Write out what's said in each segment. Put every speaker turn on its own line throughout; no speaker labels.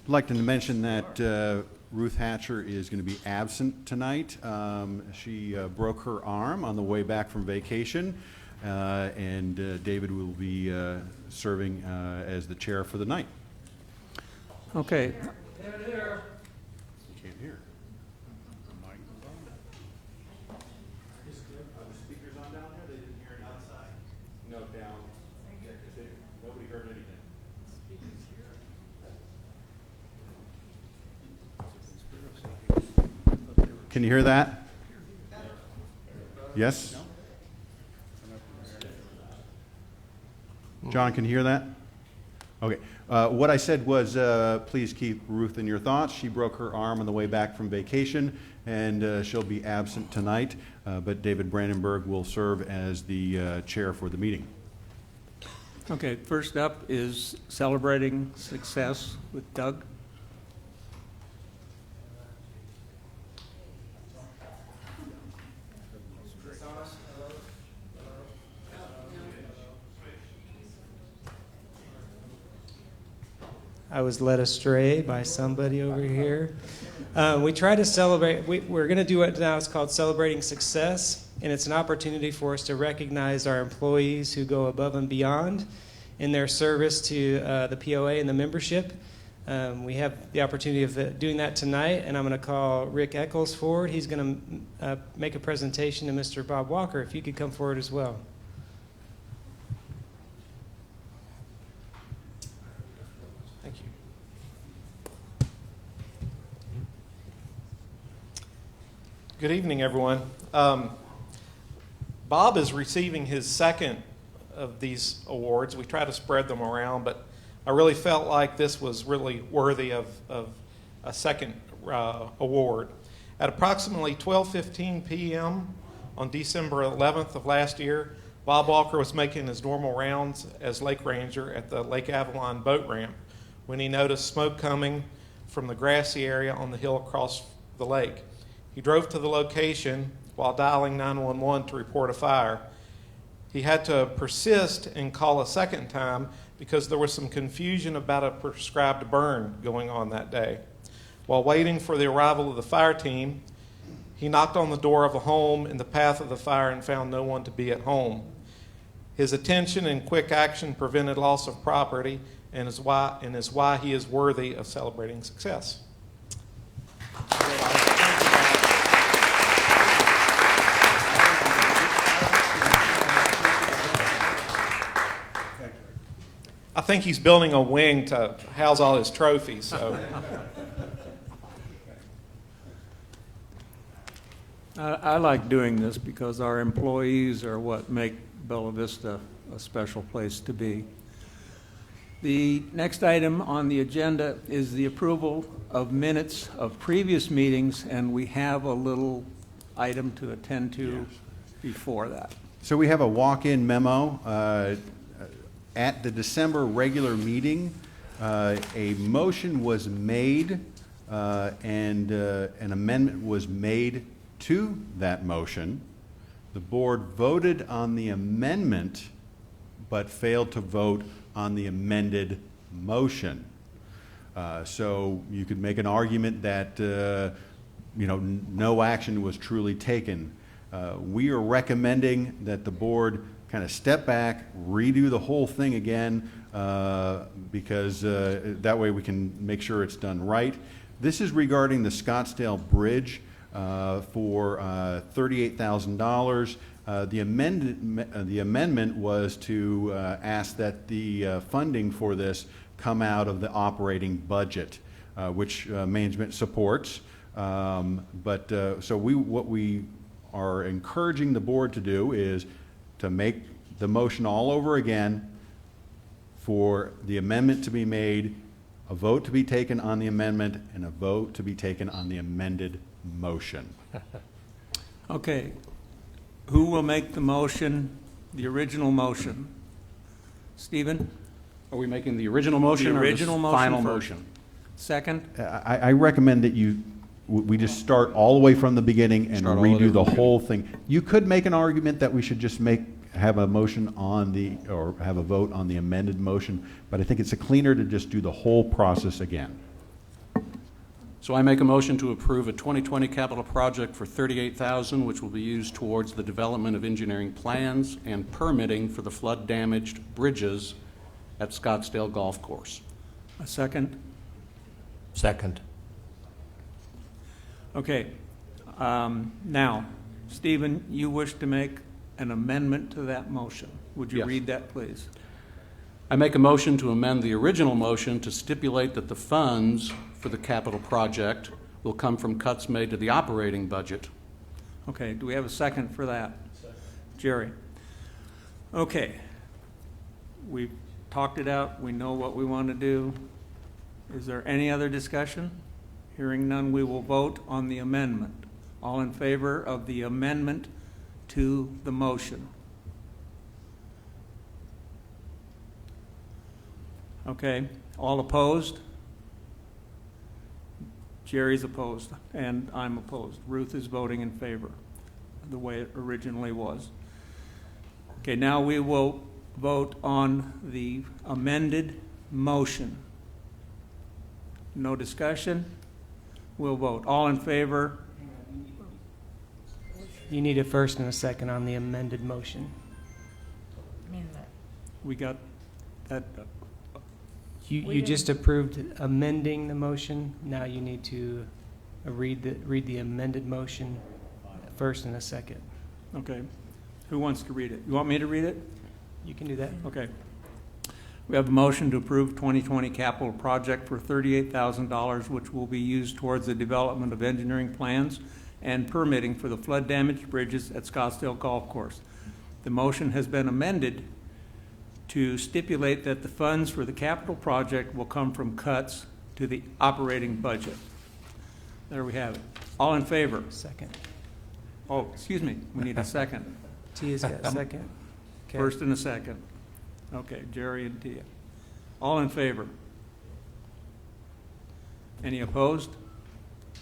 I'd like to mention that Ruth Hatcher is going to be absent tonight. She broke her arm on the way back from vacation, and David will be serving as the chair for the night.
Okay.
You can't hear. Are the speakers on down there? They didn't hear it outside? No, down. Nobody heard anything. Can you hear that? Yes? John, can you hear that? Okay. What I said was please keep Ruth in your thoughts. She broke her arm on the way back from vacation, and she'll be absent tonight, but David Brandenburg will serve as the chair for the meeting.
Okay, first up is Celebrating Success with Doug.
I was led astray by somebody over here. We try to celebrate, we're going to do it now, it's called Celebrating Success, and it's an opportunity for us to recognize our employees who go above and beyond in their service to the POA and the membership. We have the opportunity of doing that tonight, and I'm going to call Rick Eccles forward. He's going to make a presentation to Mr. Bob Walker. If you could come forward as well. Thank you.
Good evening, everyone. Bob is receiving his second of these awards. We try to spread them around, but I really felt like this was really worthy of a second award. At approximately 12:15 p.m. on December 11th of last year, Bob Walker was making his normal rounds as lake ranger at the Lake Avalon boat ramp when he noticed smoke coming from the grassy area on the hill across the lake. He drove to the location while dialing 911 to report a fire. He had to persist and call a second time because there was some confusion about a prescribed burn going on that day. While waiting for the arrival of the fire team, he knocked on the door of a home in the path of the fire and found no one to be at home. His attention and quick action prevented loss of property and is why he is worthy of celebrating success. I think he's building a wing to house all his trophies. So,
I like doing this because our employees are what make Bella Vista a special place to be. The next item on the agenda is the approval of minutes of previous meetings, and we have a little item to attend to before that.
So we have a walk-in memo. At the December regular meeting, a motion was made and an amendment was made to that motion. The board voted on the amendment but failed to vote on the amended motion. So you could make an argument that no action was truly taken. We are recommending that the board kind of step back, redo the whole thing again, because that way we can make sure it's done right. This is regarding the Scottsdale Bridge for $38,000. The amendment was to ask that the funding for this come out of the operating budget, which management supports. So what we are encouraging the board to do is to make the motion all over again, for the amendment to be made, a vote to be taken on the amendment, and a vote to be taken on the amended motion.
Okay, who will make the motion, the original motion? Stephen?
Are we making the original motion
The
or
original
the
motion
final
first.
motion?
Second?
I recommend that we just start all the way from the beginning and
Start all the way
redo the
from the
whole thing. You could make an argument that we should just have a motion or have a vote on the amended motion, but I think it's cleaner to just do the whole process again.
So I make a motion to approve a 2020 capital project for $38,000, which will be used towards the development of engineering plans and permitting for the flood-damaged bridges at Scottsdale Golf Course.
A second?
Second.
Okay. Now, Stephen, you wish to make an amendment to that motion. Would you
Yes.
read that, please?
I make a motion to amend the original motion to stipulate that the funds for the capital project will come from cuts made to the operating budget.
Okay, do we have a second for that? Jerry. Okay. We've talked it out. We know what we want to do. Is there any other discussion? Hearing none, we will vote on the amendment. All in favor of the amendment to the motion? Okay. All opposed? Jerry's opposed, and I'm opposed. Ruth is voting in favor, the way it originally was. Okay, now we will vote on the amended motion. No discussion? We'll vote. All in favor?
You need a first and a second on the amended motion.
We got that.
You just approved amending the motion. Now you need to read the amended motion first and a second.
Okay. Who wants to read it? You want me to read it?
You can do that.
Okay. We have a motion to approve 2020 capital project for $38,000, which will be used towards the development of engineering plans and permitting for the flood-damaged bridges at Scottsdale Golf Course. The motion has been amended to stipulate that the funds for the capital project will come from cuts to the operating budget. There we have it. All in favor?
Second.
Oh, excuse me, we need a second.
Tia's got a second. Okay.
First and a second. Okay, Jerry and Tia. All in favor? Any opposed?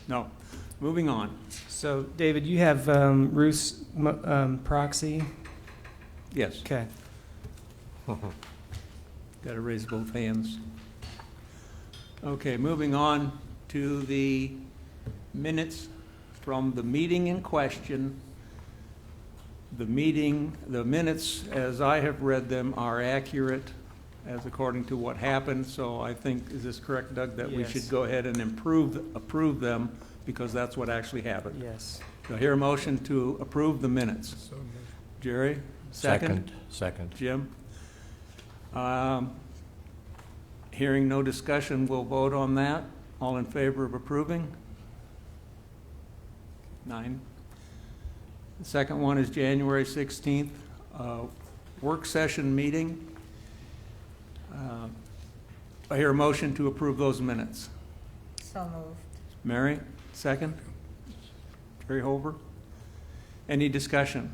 No. Moving on.
So, David, you have Ruth's proxy.
Yes,
Okay.
got to raise both hands. Okay, moving on to the minutes from the meeting in question. The minutes, as I have read them, are accurate as according to what happened. So I think, is this correct, Doug, that we
Yes.
should go ahead and approve them because that's what actually happened?
Yes.
Do I hear a motion to approve the minutes? Jerry, second?
Second.
Jim? Hearing no discussion, we'll vote on that. All in favor of approving? 9. The second one is January 16th, work session meeting. I hear a motion to approve those minutes.
So moved.
Mary, second? Jerry Holber? Any discussion?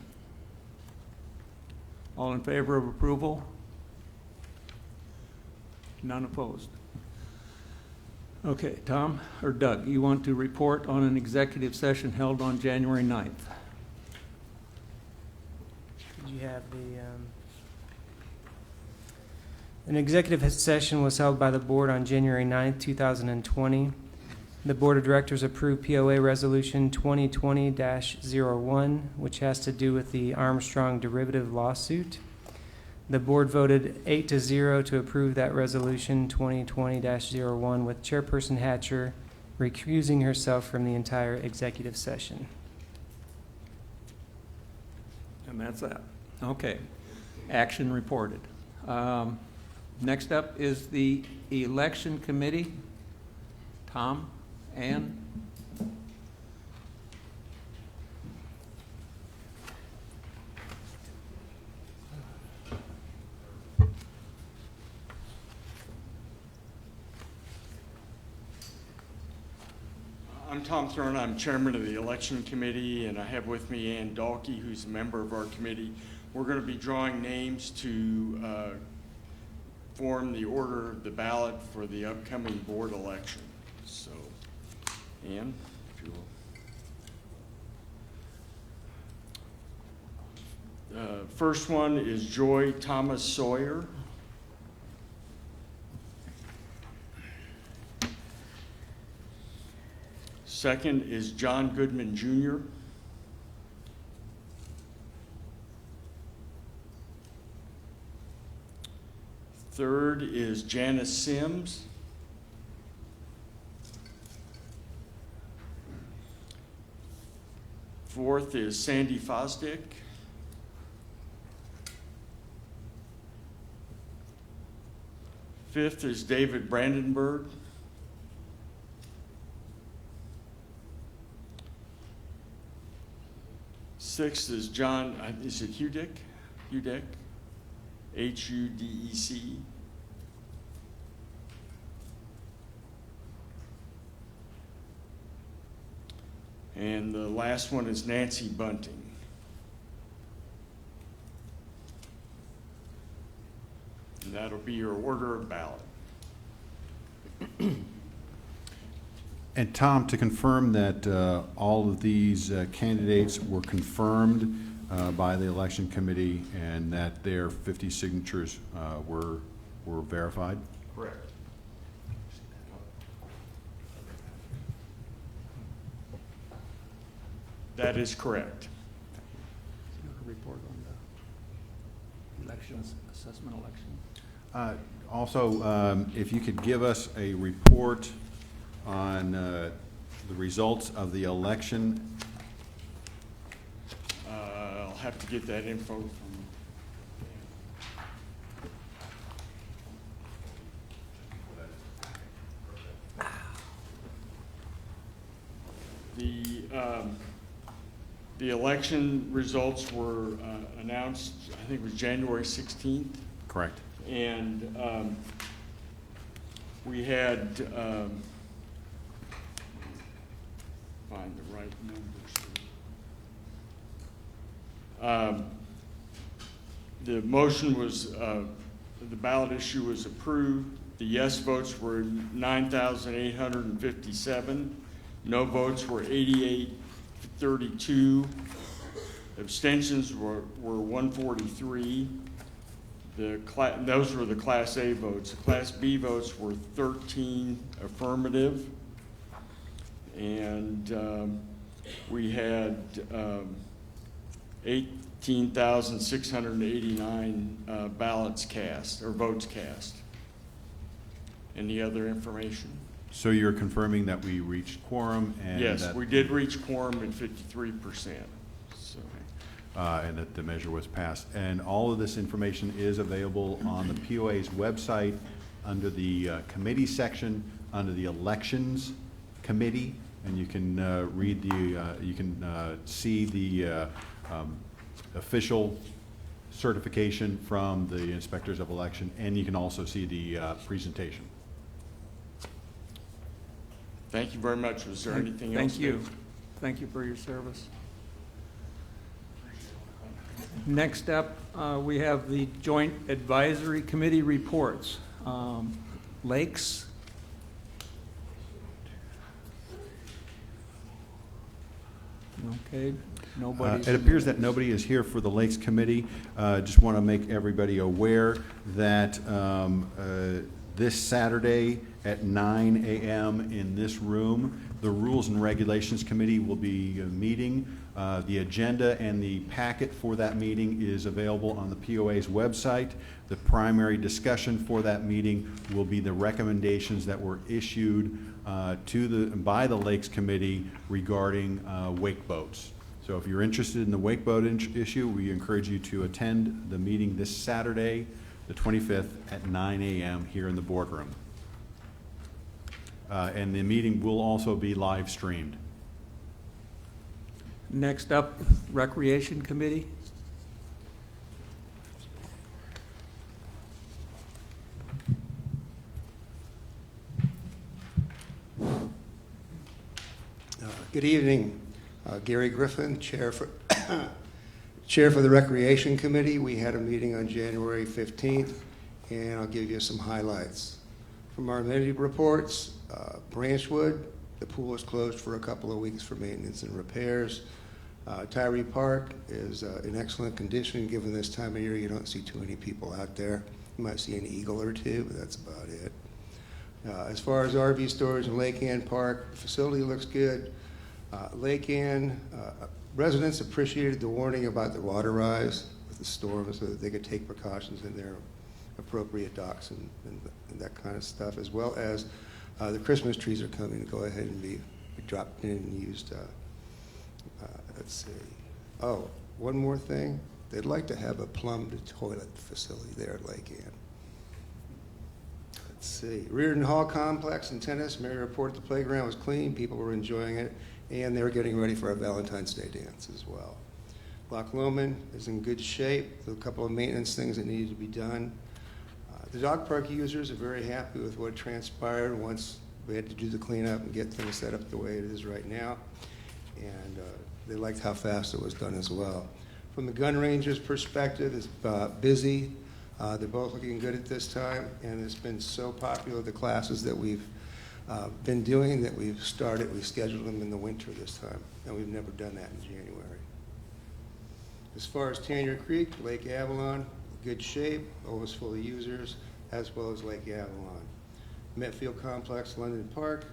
All in favor of approval? None opposed. Okay, Tom, or Doug, you want to report on an executive session held on January 9th?
Did you have an executive session was held by the board on January 9th, 2020. The Board of Directors approved POA Resolution 2020-01, which has to do with the Armstrong derivative lawsuit. The board voted 8-0 to approve that resolution 2020-01, with Chairperson Hatcher recusing herself from the entire executive session.
And that's that. Okay. Action reported. Next up is the election committee. Tom, Ann?
I'm Tom Throne. I'm chairman of the election committee, and I have with me Ann Dahlke, who's a member of our committee. We're going to be drawing names to form the order of the ballot for the upcoming board election. So, Ann, if you will. First one is Joy Thomas Sawyer. Second is John Goodman Jr. Third is Janice Sims. Fourth is Sandy Fosdick. Fifth is David Brandenburg. Sixth is John, is it Hudek? Hudek? Hudec. And the last one is Nancy Bunting. And that'll be your order of ballot.
And Tom, to confirm that all of these candidates were confirmed by the election committee and that their 50 signatures were verified?
Correct. That is correct.
Report on the elections, assessment election.
Also, if you could give us a report on the results of the election.
I'll have to get that info from. The election results were announced, I think it was January 16th.
Correct.
And we had, find the right numbers. The motion was, the ballot issue was approved. The yes votes were 9,857. No votes were 8,832. Abstentions were 143. Those were the Class A votes. The Class B votes were 13 affirmative. And we had 18,689 ballots cast, or votes cast. Any other information?
So you're confirming that we reached quorum and
Yes,
that,
we did reach quorum at 53%. So,
and that the measure was passed. And all of this information is available on the POA's website under the committee section, under the elections committee, and you can read the, you can see the official certification from the inspectors of election, and you can also see the presentation.
thank you very much. Was there anything else?
Thank you.
Dave?
Thank you for your service. Next up, we have the Joint Advisory Committee reports. Lakes. Okay, nobody.
It appears that nobody is here for the Lakes Committee. Just want to make everybody aware that this Saturday at 9 a.m. in this room, the Rules and Regulations Committee will be meeting. The agenda and the packet for that meeting is available on the POA's website. The primary discussion for that meeting will be the recommendations that were issued by the Lakes Committee regarding wake boats. So if you're interested in the wake boat issue, we encourage you to attend the meeting this Saturday, the 25th at 9 a.m. here in the boardroom. And the meeting will also be live streamed.
Next up, Recreation Committee.
Good evening. Gary Griffin, Chair for Chair for the Recreation Committee. We had a meeting on January 15th, and I'll give you some highlights. From our amenity reports, Branchwood, the pool is closed for a couple of weeks for maintenance and repairs. Tyree Park is in excellent condition. Given this time of year, you don't see too many people out there. You might see an eagle or two, but that's about it. As far as RV storage in Lake Ann Park, the facility looks good. Lake Ann residents appreciated the warning about the water rise with the storm so that they could take precautions in their appropriate docks and that kind of stuff, as well as the Christmas trees are coming to go ahead and be dropped in and used. Let's see. Oh, one more thing. They'd like to have a plumbed toilet facility there at Lake Ann. Let's see. Reardon Hall Complex and tennis. Mary reported the playground was clean. People were enjoying it. And they were getting ready for a Valentine's Day dance as well. Loch Lomond is in good shape. There are a couple of maintenance things that needed to be done. The dog park users are very happy with what transpired once we had to do the cleanup and get things set up the way it is right now. And they liked how fast it was done as well. From the gun ranger's perspective, it's busy. They're both looking good at this time, and it's been so popular, the classes that we've been doing, that we've scheduled them in the winter this time, and we've never done that in January. As far as Tanya Creek, Lake Avalon, good shape, always full of users, as well as Lake Avalon. Metfield Complex, London Park,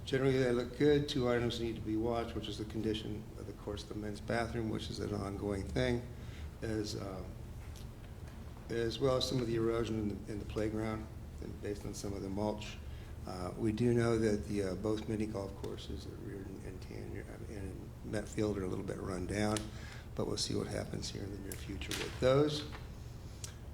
generally they look good. 2 items need to be watched, which is the condition of course, the men's bathroom, which is an ongoing thing, as well as some of the erosion in the playground, and based on some of the mulch. We do know that both mini golf courses at Reardon and Tanya and Metfield are a little bit run down, but we'll see what happens here in the near future with those.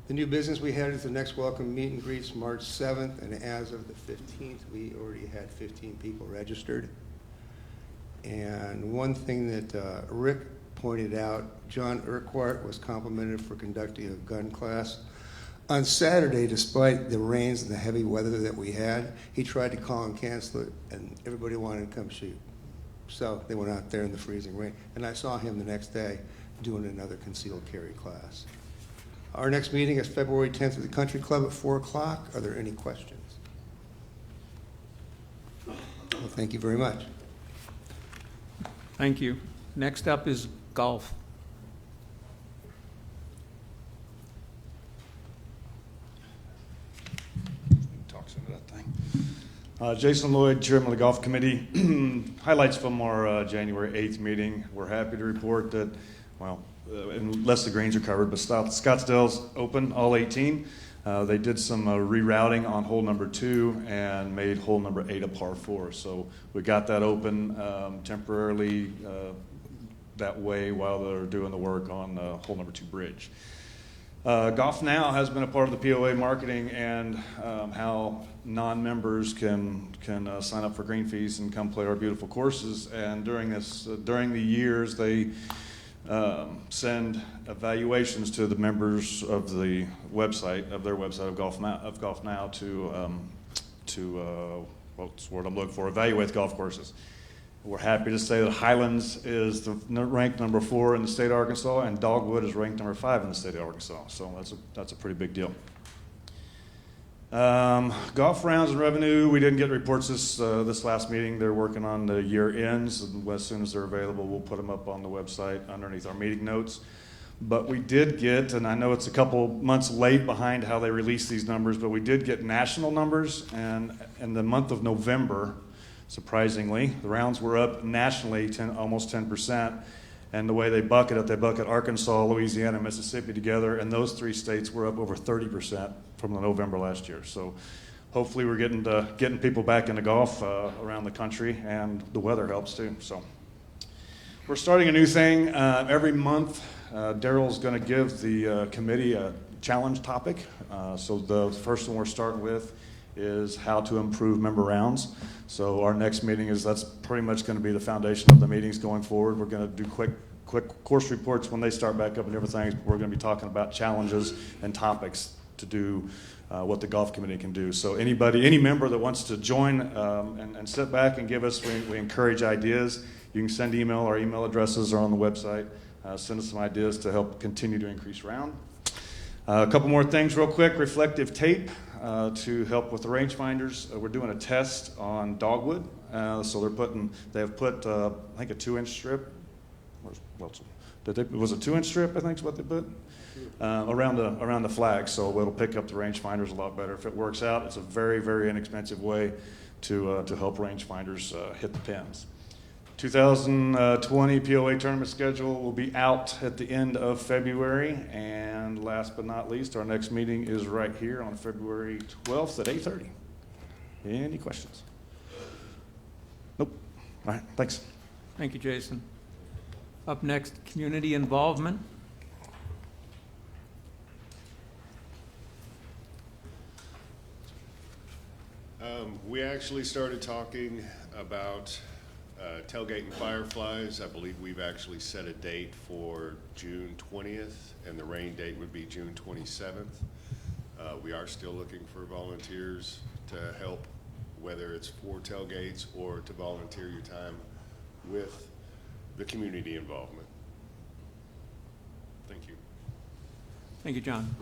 The new business we had is the next welcome meet and greets March 7th, and as of the 15th, we already had 15 people registered. And one thing that Rick pointed out, John Urquhart was complimented for conducting a gun class. On Saturday, despite the rains and the heavy weather that we had, he tried to call and cancel it, and everybody wanted to come shoot. So they went out there in the freezing rain, and I saw him the next day doing another concealed carry class. Our next meeting is February 10th at the Country Club at 4 o'clock. Are there any questions? Well, thank you very much.
Thank you. Next up is golf.
Talks into that thing. Jason Lloyd, Chairman of the Golf Committee. Highlights from our January 8th meeting. We're happy to report that, well, unless the greens are covered, but Scottsdale's open, all 18. They did some rerouting on hole number 2 and made hole number 8 a par 4. So we got that open temporarily that way while they're doing the work on hole number 2 bridge. Golf Now has been a part of the POA marketing and how non-members can sign up for green fees and come play our beautiful courses. And during the years, they send evaluations to the members of the website, of their website of Golf Now to what's the word I'm looking for, evaluate the golf courses. We're happy to say that Highlands is ranked number 4 in the state of Arkansas, and Dogwood is ranked number 5 in the state of Arkansas. So that's a pretty big deal. Golf rounds and revenue, we didn't get reports this last meeting. They're working on the year ends, and as soon as they're available, we'll put them up on the website underneath our meeting notes. But we did get, and I know it's a couple months late behind how they release these numbers, but we did get national numbers, and in the month of November, surprisingly, the rounds were up nationally almost 10%. And the way they bucket Arkansas, Louisiana, and Mississippi together, and those 3 states were up over 30% from the November last year. So hopefully we're getting people back into golf around the country, and the weather helps too. So we're starting a new thing every month. Daryl's going to give the committee a challenge topic. So the first one we're starting with is how to improve member rounds. So our next meeting that's pretty much going to be the foundation of the meetings going forward. We're going to do quick course reports when they start back up and everything. We're going to be talking about challenges and topics to do what the golf committee can do. So any member that wants to join and sit back and give us, we encourage ideas. You can send email. Our email addresses are on the website. Send us some ideas to help continue to increase round. A couple more things real quick. Reflective tape to help with the rangefinders. We're doing a test on Dogwood. So they have put I think a 2-inch strip, was a 2-inch strip, I think is what they put, around the flag, so it'll pick up the rangefinders a lot better. If it works out, it's a very, very inexpensive way to help rangefinders hit the pins. 2020 POA tournament schedule will be out at the end of February, and last but not least, our next meeting is right here on February 12th at 8:30. Any questions? Nope. All right, thanks.
Thank you, Jason. Up next, community involvement.
We actually started talking about tailgating fireflies. I believe we've actually set a date for June 20th, and the rain date would be June 27th. We are still looking for volunteers to help, whether it's for tailgates or to volunteer your time with the community involvement. Thank you.
Thank you, John.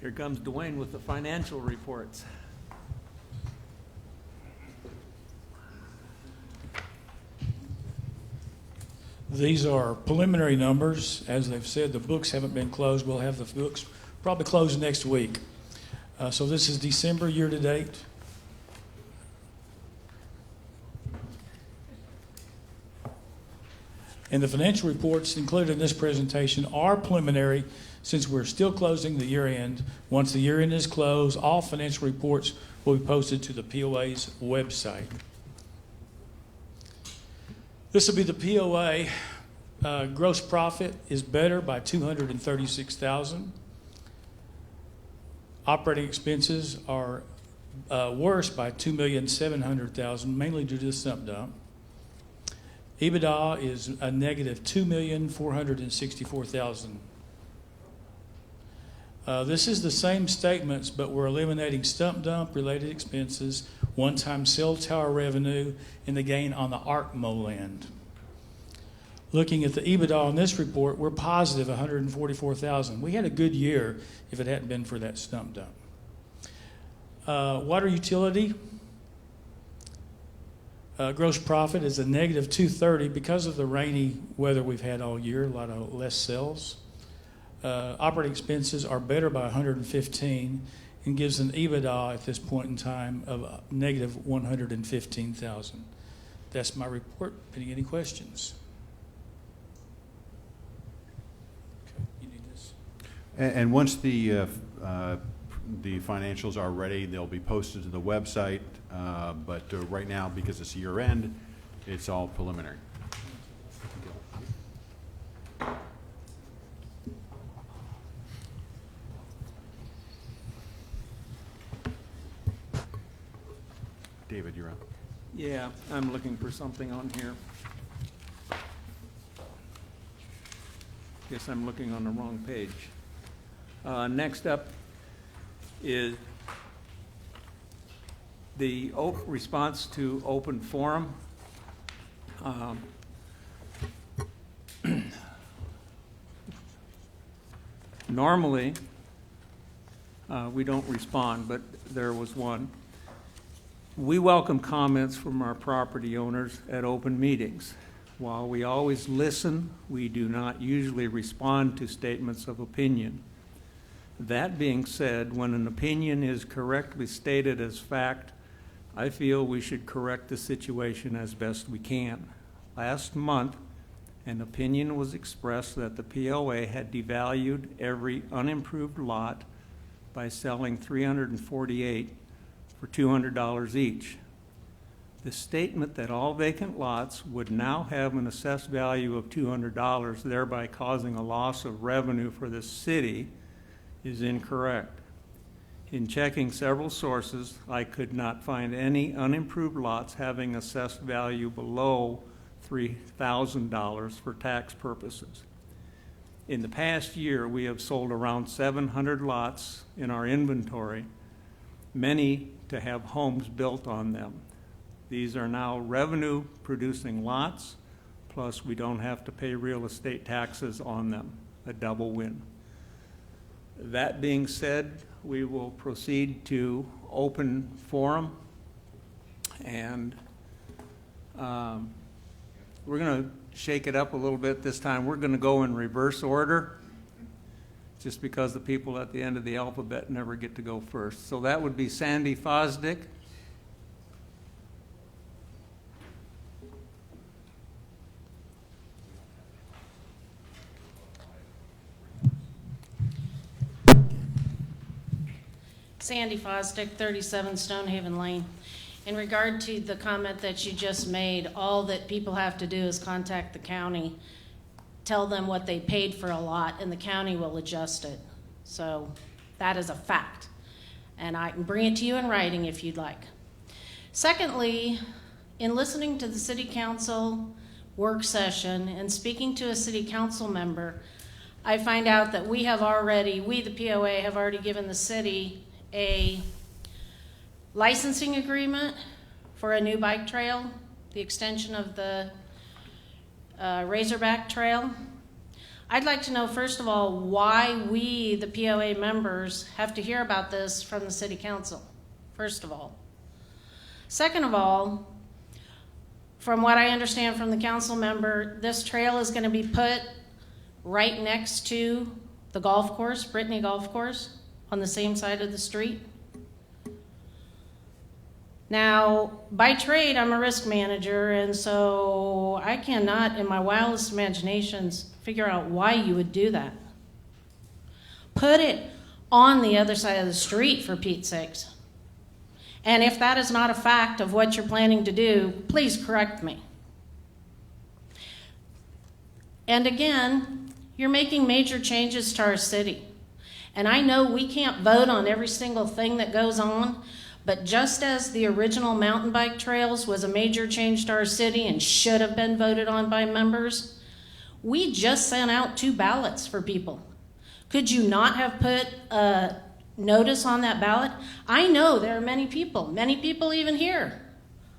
Here comes Dwayne with the financial reports.
These are preliminary numbers. As they've said, the books haven't been closed. We'll have the books probably closed next week. So this is December year to date. And the financial reports included in this presentation are preliminary since we're still closing the year end. Once the year end is closed, all financial reports will be posted to the POA's website. This will be the POA. Gross profit is better by $236,000. Operating expenses are worse by $2,700,000, mainly due to the sump dump. EBITDA is a negative $2,464,000. This is the same statements, but we're eliminating stump dump related expenses, one-time cell tower revenue, and the gain on the ARCMO land. Looking at the EBITDA on this report, we're positive $144,000. We had a good year if it hadn't been for that stump dump. Water utility. Gross profit is a negative $230 because of the rainy weather we've had all year, a lot of less cells. Operating expenses are better by $115 and gives an EBITDA at this point in time of negative $115,000. That's my report. Any questions? Okay, you need this.
And once the financials are ready, they'll be posted to the website. But right now, because it's year end, it's all preliminary. David, you're up.
Yeah, I'm looking for something on here. Guess I'm looking on the wrong page. Next up is the response to open forum. Normally, we don't respond, but there was one. We welcome comments from our property owners at open meetings. While we always listen, we do not usually respond to statements of opinion. That being said, when an opinion is correctly stated as fact, I feel we should correct the situation as best we can. Last month, an opinion was expressed that the POA had devalued every unimproved lot by selling 348 for $200 each. The statement that all vacant lots would now have an assessed value of $200, thereby causing a loss of revenue for the city, is incorrect. In checking several sources, I could not find any unimproved lots having assessed value below $3,000 for tax purposes. In the past year, we have sold around 700 lots in our inventory, many to have homes built on them. These are now revenue-producing lots, plus we don't have to pay real estate taxes on them, a double win. That being said, we will proceed to open forum, and we're going to shake it up a little bit this time. We're going to go in reverse order, just because the people at the end of the alphabet never get to go first. So that would be Sandy Fosdick.
Sandy Fosdick, 37 Stonehaven Lane. In regard to the comment that you just made, all that people have to do is contact the county, tell them what they paid for a lot, and the county will adjust it. So that is a fact. And I can bring it to you in writing if you'd like. Secondly, in listening to the city council work session and speaking to a city council member, I find out that we, the POA, have already given the city a licensing agreement for a new bike trail, the extension of the Razorback Trail. I'd like to know, first of all, why we, the POA members, have to hear about this from the city council, first of all. Second of all, from what I understand from the council member, this trail is going to be put right next to the golf course, Brittany Golf Course, on the same side of the street. Now, by trade, I'm a risk manager, and so I cannot, in my wildest imaginations, figure out why you would do that. Put it on the other side of the street, for Pete's sakes. And if that is not a fact of what you're planning to do, please correct me. And again, you're making major changes to our city. And I know we can't vote on every single thing that goes on, but just as the original mountain bike trails was a major change to our city and should have been voted on by members, we just sent out 2 ballots for people. Could you not have put a notice on that ballot? I know there are many people even here,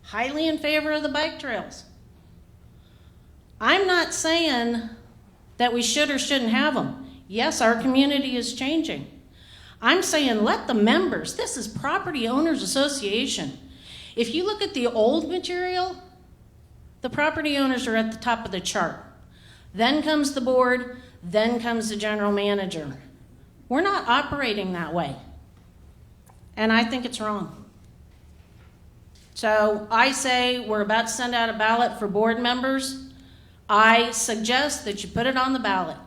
highly in favor of the bike trails. I'm not saying that we should or shouldn't have them. Yes, our community is changing. I'm saying let the members, this is Property Owners Association. If you look at the old material, the property owners are at the top of the chart. Then comes the board, then comes the general manager. We're not operating that way. And I think it's wrong. So I say we're about to send out a ballot for board members. I suggest that you put it on the ballot.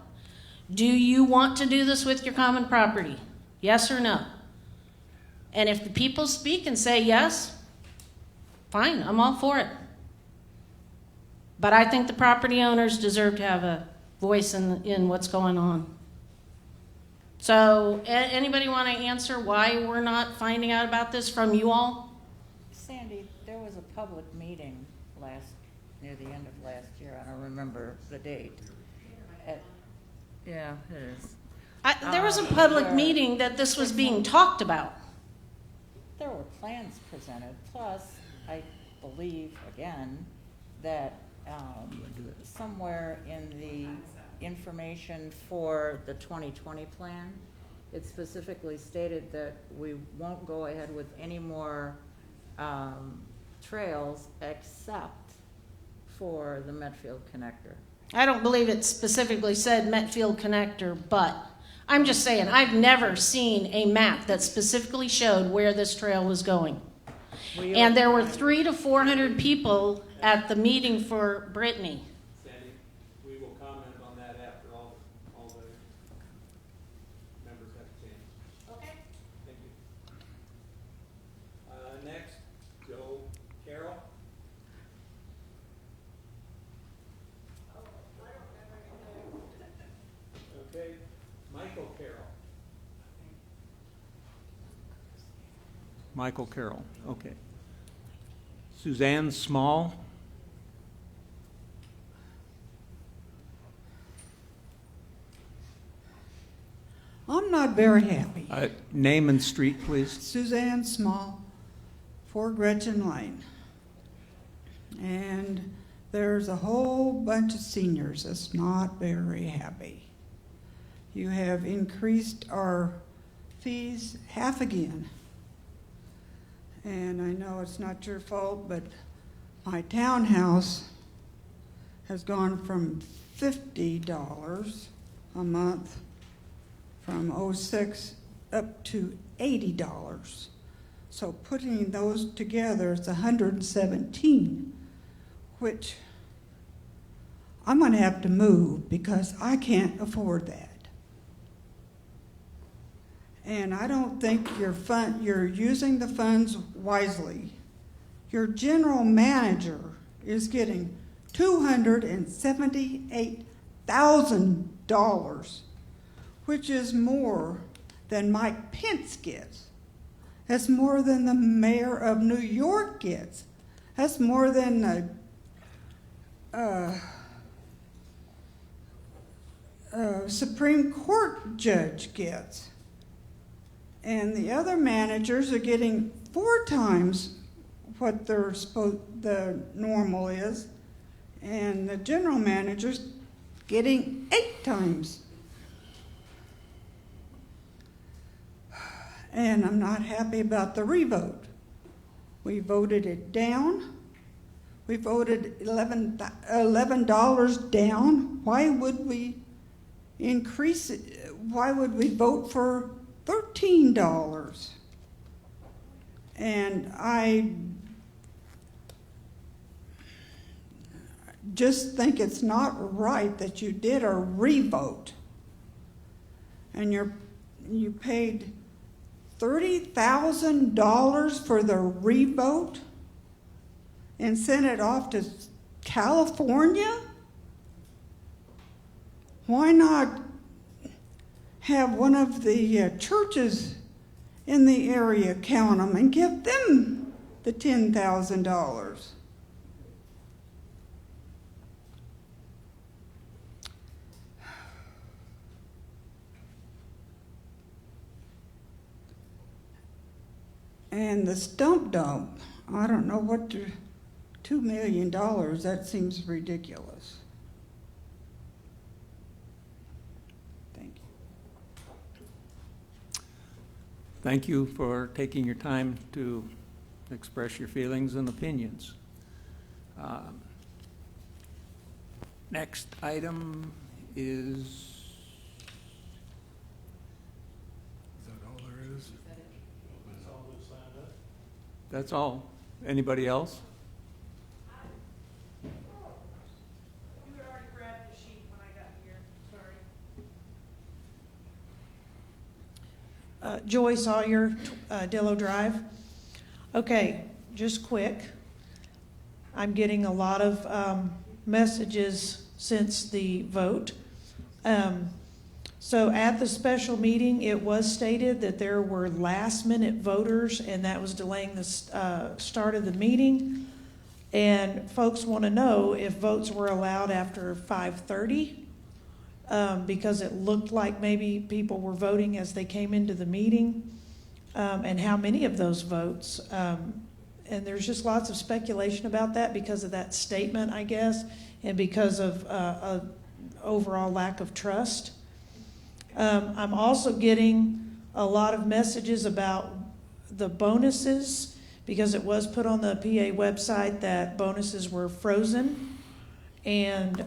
Do you want to do this with your common property? Yes or no? And if the people speak and say yes, fine, I'm all for it. But I think the property owners deserve to have a voice in what's going on. So anybody want to answer why we're not finding out about this from you all?
Sandy, there was a public meeting near the end of last year. I don't remember the date. Yeah, it is.
There was a public meeting that this was being talked about.
There were plans presented. Plus, I believe, again, that somewhere in the information for the 2020 plan, it specifically stated that we won't go ahead with any more trails except for the Metfield Connector.
I don't believe it specifically said Metfield Connector, but I'm just saying I've never seen a map that specifically showed where this trail was going. And there were 300 to 400 people at the meeting for Brittany.
Sandy, we will comment on that after all the members have changed.
Okay.
Thank you. Next, Joe Carroll. Okay, Michael Carroll. Michael Carroll, okay. Suzanne Small.
I'm not very happy.
Name and street, please.
Suzanne Small, 4 Gretchen Lane. And there's a whole bunch of seniors that's not very happy. You have increased our fees half again. And I know it's not your fault, but my townhouse has gone from $50 a month from '06 up to $80. So putting those together, it's 117, which I'm going to have to move because I can't afford that. And I don't think you're using the funds wisely. Your general manager is getting $278,000, which is more than Mike Pence gets. That's more than the mayor of New York gets. That's more than a Supreme Court judge gets. And the other managers are getting 4 times what the normal is, and the general manager's getting 8 times. And I'm not happy about the revote. We voted it down. We voted $11 down. Why would we increase it? Why would we vote for $13? And I just think it's not right that you did a revote and you paid $30,000 for the revote and sent it off to California? Why not have one of the churches in the area count them and give them the $10,000? And the stump dump, I don't know what to, $2 million, that seems ridiculous. Thank you.
Thank you for taking your time to express your feelings and opinions. Next item is that all there is? That's all. Anybody else?
You had already grabbed the sheet when I got here. Sorry. Joy Sawyer, Dillo Drive. Okay, just quick. I'm getting a lot of messages since the vote. So at the special meeting, it was stated that there were last-minute voters, and that was delaying the start of the meeting. And folks want to know if votes were allowed after 5:30, because it looked like maybe people were voting as they came into the meeting, and how many of those votes. And there's just lots of speculation about that because of that statement, I guess, and because of a overall lack of trust. I'm also getting a lot of messages about the bonuses because it was put on the PA website that bonuses were frozen, and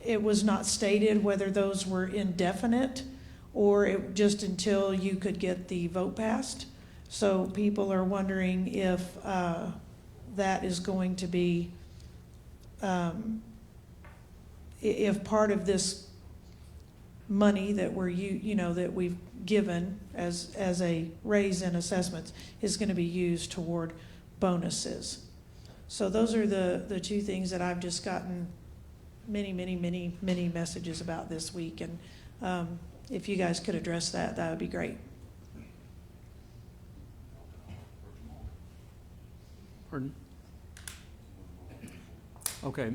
it was not stated whether those were indefinite or just until you could get the vote passed. So people are wondering if that is going to be, if part of this money that that we've given as a raise in assessments is going to be used toward bonuses. So those are the 2 things that I've just gotten many messages about this week, and if you guys could address that would be great.
Pardon? Okay.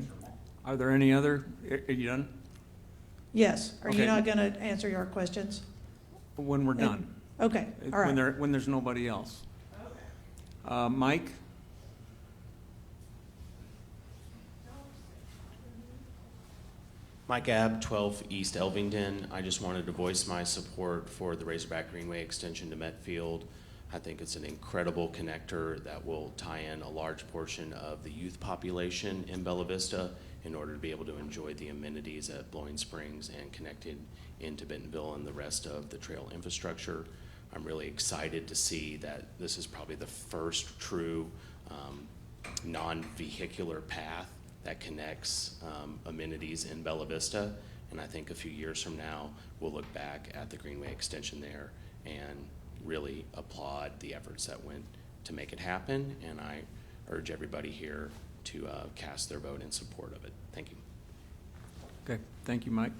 Are there any other? Are you done?
Yes. Are
Okay.
you not going to answer your questions?
When we're done.
Okay. All right.
When there's nobody else. Mike?
Mike Abb, 12 East Elvington. I just wanted to voice my support for the Razorback Greenway extension to Metfield. I think it's an incredible connector that will tie in a large portion of the youth population in Bella Vista in order to be able to enjoy the amenities at Blowing Springs and connected into Bentonville and the rest of the trail infrastructure. I'm really excited to see that this is probably the first true non-vehicular path that connects amenities in Bella Vista. And I think a few years from now, we'll look back at the Greenway extension there and really applaud the efforts that went to make it happen. And I urge everybody here to cast their vote in support of it. Thank you.
Okay, thank you, Mike.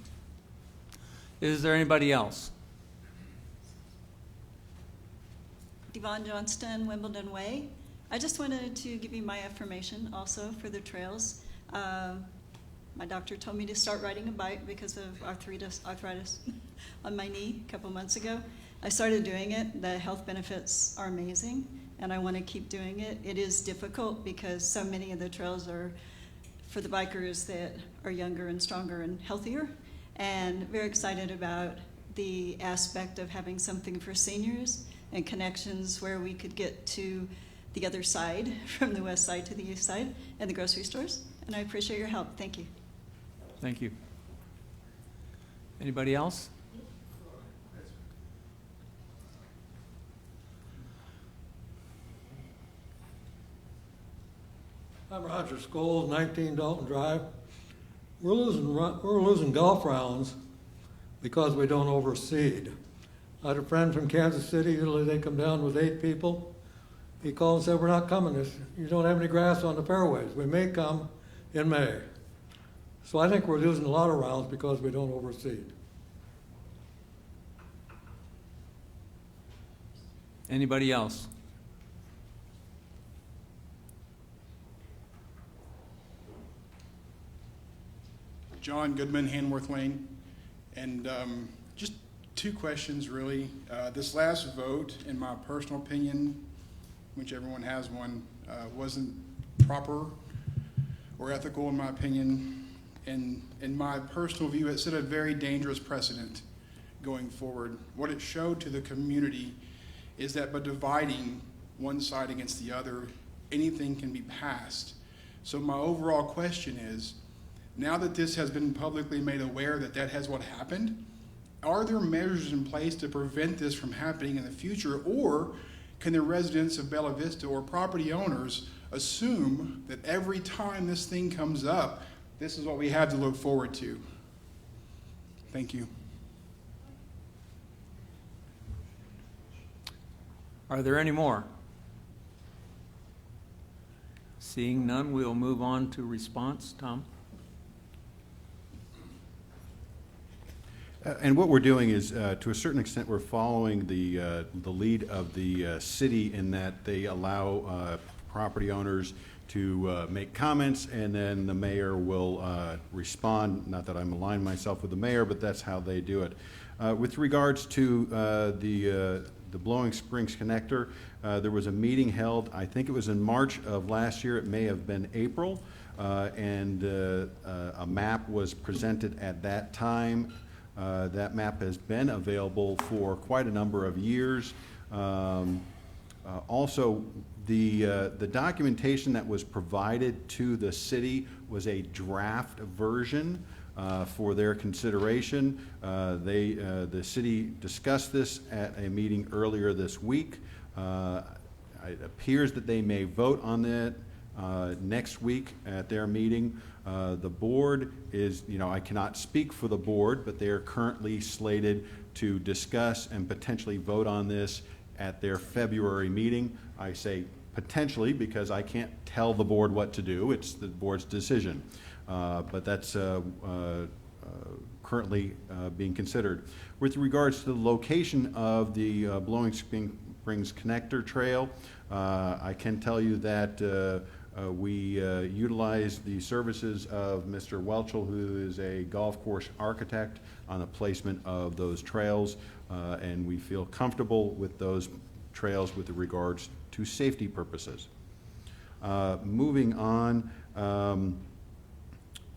Is there anybody else?
Devon Johnston, Wimbledon Way. I just wanted to give you my affirmation also for the trails. My doctor told me to start riding a bike because of arthritis on my knee a couple months ago. I started doing it. The health benefits are amazing, and I want to keep doing it. It is difficult because so many of the trails are for the bikers that are younger and stronger and healthier, and very excited about the aspect of having something for seniors and connections where we could get to the other side, from the west side to the east side, and the grocery stores. And I appreciate your help. Thank you.
Thank you. Anybody else?
I'm Roger Scholes, 19 Dalton Drive. We're losing golf rounds because we don't overseed. I had a friend from Kansas City. Usually they come down with 8 people. He called and said, "We're not coming. You don't have any grass on the fairways. We may come in May." So I think we're losing a lot of rounds because we don't overseed.
Anybody else?
John Goodman, Hanworth Lane. And just 2 questions, really. This last vote, in my personal opinion, which everyone has one, wasn't proper or ethical, in my opinion. And in my personal view, it set a very dangerous precedent going forward. What it showed to the community is that by dividing one side against the other, anything can be passed. So my overall question is, now that this has been publicly made aware that that has what happened, are there measures in place to prevent this from happening in the future, or can the residents of Bella Vista or property owners assume that every time this thing comes up, this is what we have to look forward to? Thank you.
Are there any more? Seeing none, we'll move on to response. Tom?
And what we're doing is, to a certain extent, we're following the lead of the city in that they allow property owners to make comments, and then the mayor will respond. Not that I'm aligning myself with the mayor, but that's how they do it. With regards to the Blowing Springs connector, there was a meeting held, I think it was in March of last year, it may have been April, and a map was presented at that time. That map has been available for quite a number of years. Also, the documentation that was provided to the city was a draft version for their consideration. The city discussed this at a meeting earlier this week. It appears that they may vote on it next week at their meeting. The board is, I cannot speak for the board, but they are currently slated to discuss and potentially vote on this at their February meeting. I say potentially because I can't tell the board what to do. It's the board's decision. But that's currently being considered. With regards to the location of the Blowing Springs Connector Trail, I can tell you that we utilize the services of Mr. Welchel, who is a golf course architect, on the placement of those trails, and we feel comfortable with those trails with regards to safety purposes. Moving on,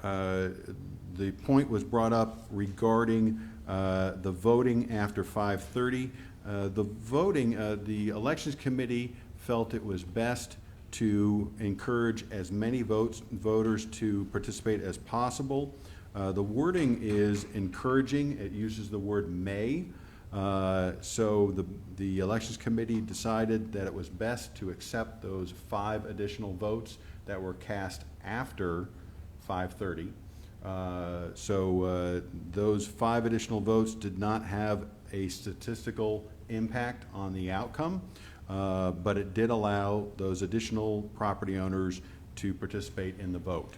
the point was brought up regarding the voting after 5:30. The voting, the Elections Committee felt it was best to encourage as many voters to participate as possible. The wording is encouraging. It uses the word may. So the Elections Committee decided that it was best to accept those 5 additional votes that were cast after 5:30. So those 5 additional votes did not have a statistical impact on the outcome, but it did allow those additional property owners to participate in the vote.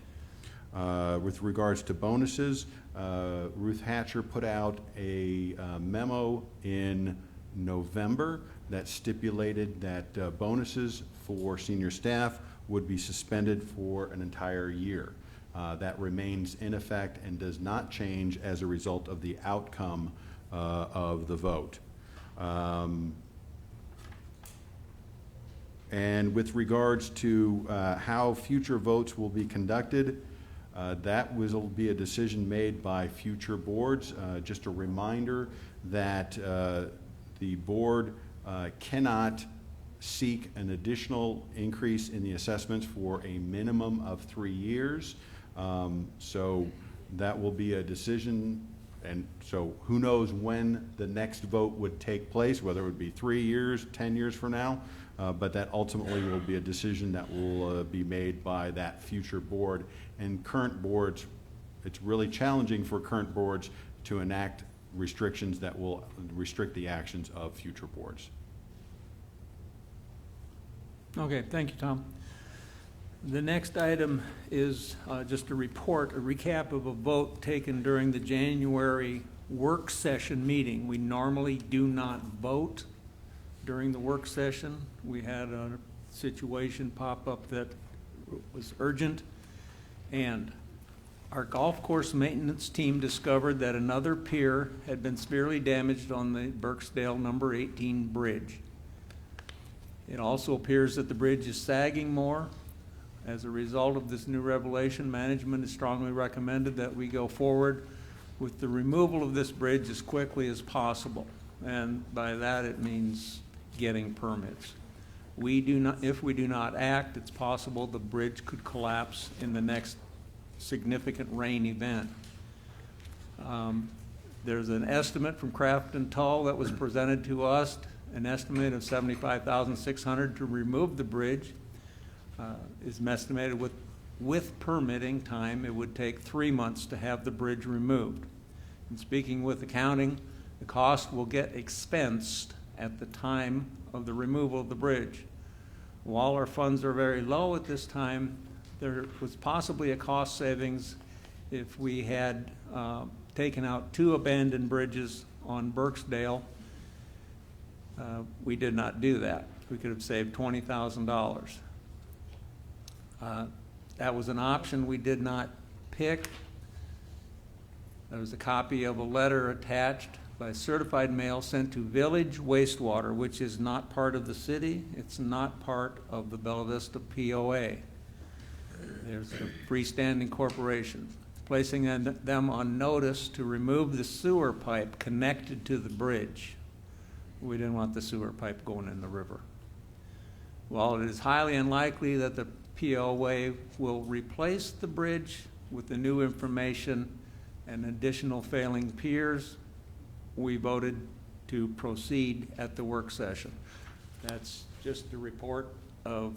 With regards to bonuses, Ruth Hatcher put out a memo in November that stipulated that bonuses for senior staff would be suspended for an entire year. That remains in effect and does not change as a result of the outcome of the vote. And with regards to how future votes will be conducted, that will be a decision made by future boards. Just a reminder that the board cannot seek an additional increase in the assessments for a minimum of 3 years. So that will be a decision, and so who knows when the next vote would take place, whether it would be 3 years, 10 years from now, but that ultimately will be a decision that will be made by that future board. And current boards, it's really challenging for current boards to enact restrictions that will restrict the actions of future boards.
Okay, thank you, Tom. The next item is just a report, a recap of a vote taken during the January work session meeting. We normally do not vote during the work session. We had a situation pop up that was urgent, and our golf course maintenance team discovered that another pier had been severely damaged on the Burksdale number 18 bridge. It also appears that the bridge is sagging more. As a result of this new revelation, management has strongly recommended that we go forward with the removal of this bridge as quickly as possible. And by that, it means getting permits. If we do not act, it's possible the bridge could collapse in the next significant rain event. There's an estimate from Craft and Tull that was presented to us, an estimate of $75,600 to remove the bridge. Is estimated with permitting time, it would take 3 months to have the bridge removed. And speaking with accounting, the cost will get expensed at the time of the removal of the bridge. While our funds are very low at this time, there was possibly a cost savings if we had taken out 2 abandoned bridges on Burksdale. We did not do that. We could have saved $20,000. That was an option we did not pick. There was a copy of a letter attached by certified mail sent to Village Wastewater, which is not part of the city. It's not part of the Bella Vista POA. There's a freestanding corporation, placing them on notice to remove the sewer pipe connected to the bridge. We didn't want the sewer pipe going in the river. While it is highly unlikely that the POA will replace the bridge with the new information and additional failing piers, we voted to proceed at the work session. That's just a report of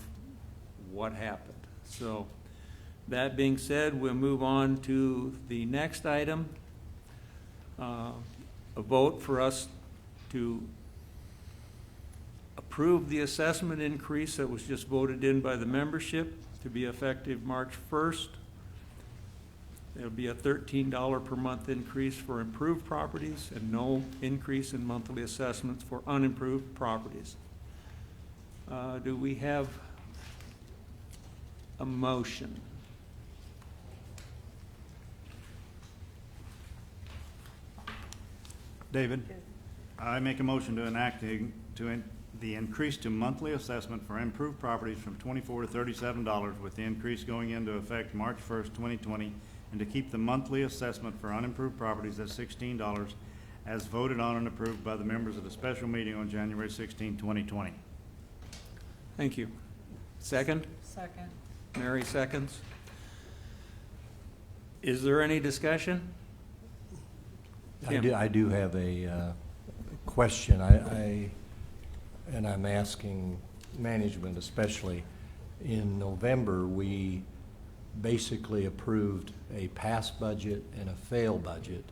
what happened. So that being said, we'll move on to the next item, a vote for us to approve the assessment increase that was just voted in by the membership to be effective March 1st. There'll be a $13 per month increase for improved properties and no increase in monthly assessments for unimproved properties. Do we have a motion?
David, I make a motion to enact the increase to monthly assessment for improved properties from $24 to $37, with the increase going into effect March 1st, 2020, and to keep the monthly assessment for unimproved properties at $16 as voted on and approved by the members of the special meeting on January 16, 2020.
Thank you. Second?
Second.
Mary seconds. Is there any discussion? Tim?
I do have a question. And I'm asking management especially. In November, we basically approved a pass budget and a fail budget.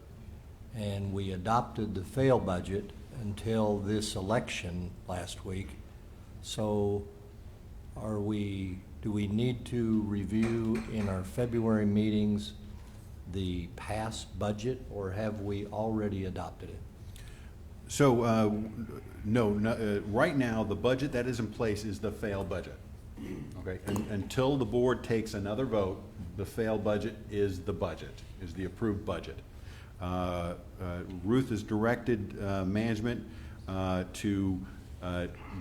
And we adopted the fail budget until this election last week. So do we need to review in our February meetings the pass budget, or have we already adopted it?
So, no, right now, the budget that is in place is the fail budget. Okay, until the board takes another vote, the fail budget is the budget, is the approved budget. Ruth has directed management to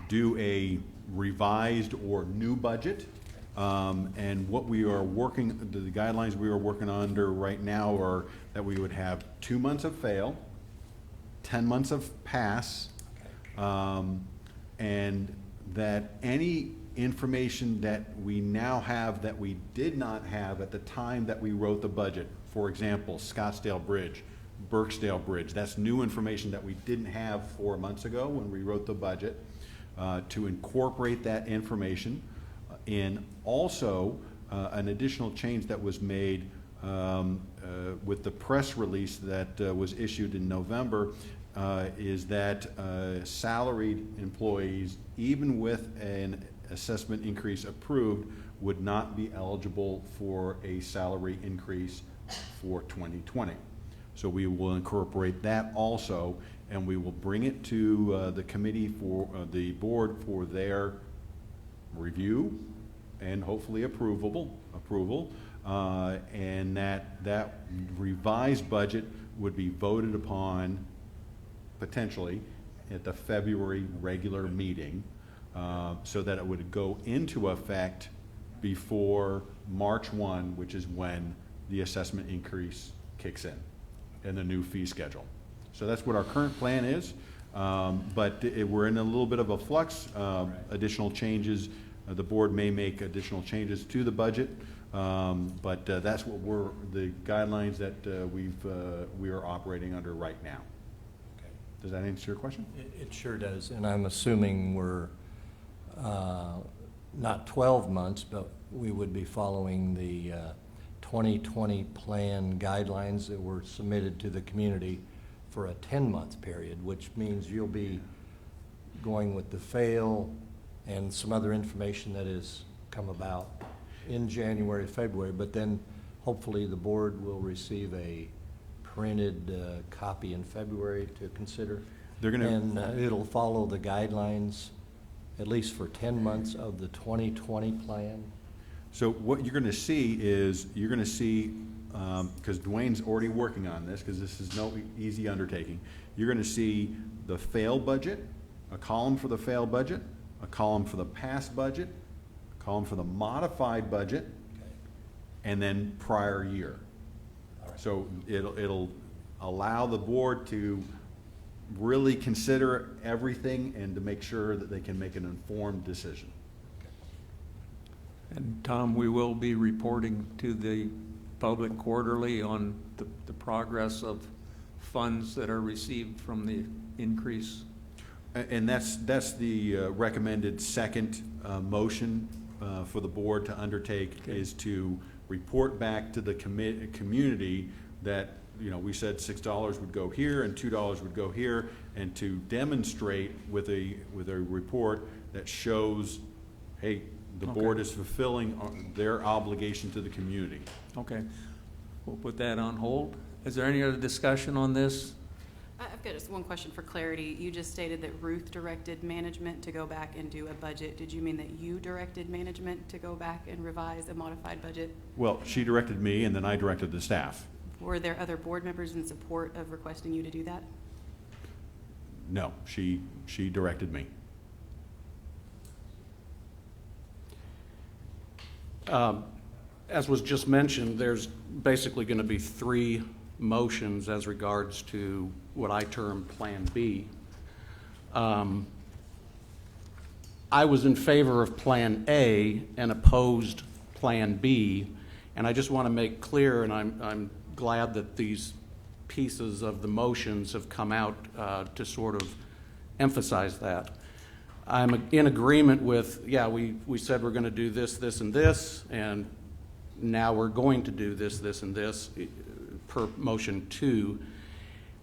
do a revised or new budget. And what we are working, the guidelines we are working under right now are that we would have 2 months of fail, 10 months of pass, and that any information that we now have that we did not have at the time that we wrote the budget, for example, Scottsdale Bridge, Burksdale Bridge, that's new information that we didn't have 4 months ago when we wrote the budget, to incorporate that information. And also, an additional change that was made with the press release that was issued in November is that salaried employees, even with an assessment increase approved, would not be eligible for a salary increase for 2020. So we will incorporate that also, and we will bring it to the committee for the board for their review and hopefully approval, and that revised budget would be voted upon potentially at the February regular meeting, so that it would go into effect before March 1, which is when the assessment increase kicks in and the new fee schedule. So that's what our current plan is, but we're in a little bit of a flux. Additional changes, the board may make additional changes to the budget, but that's what the guidelines that we are operating under right now. Okay. Does that answer your question?
It sure does, and I'm assuming we're not 12 months, but we would be following the 2020 plan guidelines that were submitted to the community for a 10-month period, which means you'll be going with the fail and some other information that has come about in January, February, but then hopefully the board will receive a printed copy in February to consider. And it'll follow the guidelines at least for 10 months of the 2020 plan.
So what you're going to see is, because Dwayne's already working on this, because this is no easy undertaking, you're going to see the fail budget, a column for the fail budget, a column for the past budget, a column for the modified budget, and then prior year. So it'll allow the board to really consider everything and to make sure that they can make an informed decision.
And Tom, we will be reporting to the public quarterly on the progress of funds that are received from the increase.
And that's the recommended second motion for the board to undertake, is to report back to the community that, you know, we said $6 would go here and $2 would go here, and to demonstrate with a report that shows, hey, the board is fulfilling their obligation to the community.
Okay, we'll put that on hold. Is there any other discussion on this?
I've got just one question for clarity. You just stated that Ruth directed management to go back and do a budget. Did you mean that you directed management to go back and revise a modified budget?
Well, she directed me, and then I directed the staff.
Were there other board members in support of requesting you to do that?
No, she directed me.
As was just mentioned, there's basically going to be 3 motions as regards to what I term Plan B. I was in favor of Plan A and opposed Plan B, and I just want to make clear, and I'm glad that these pieces of the motions have come out to sort of emphasize that. I'm in agreement with, yeah, we said we're going to do this, this, and this, and now we're going to do this, this, and this per motion 2,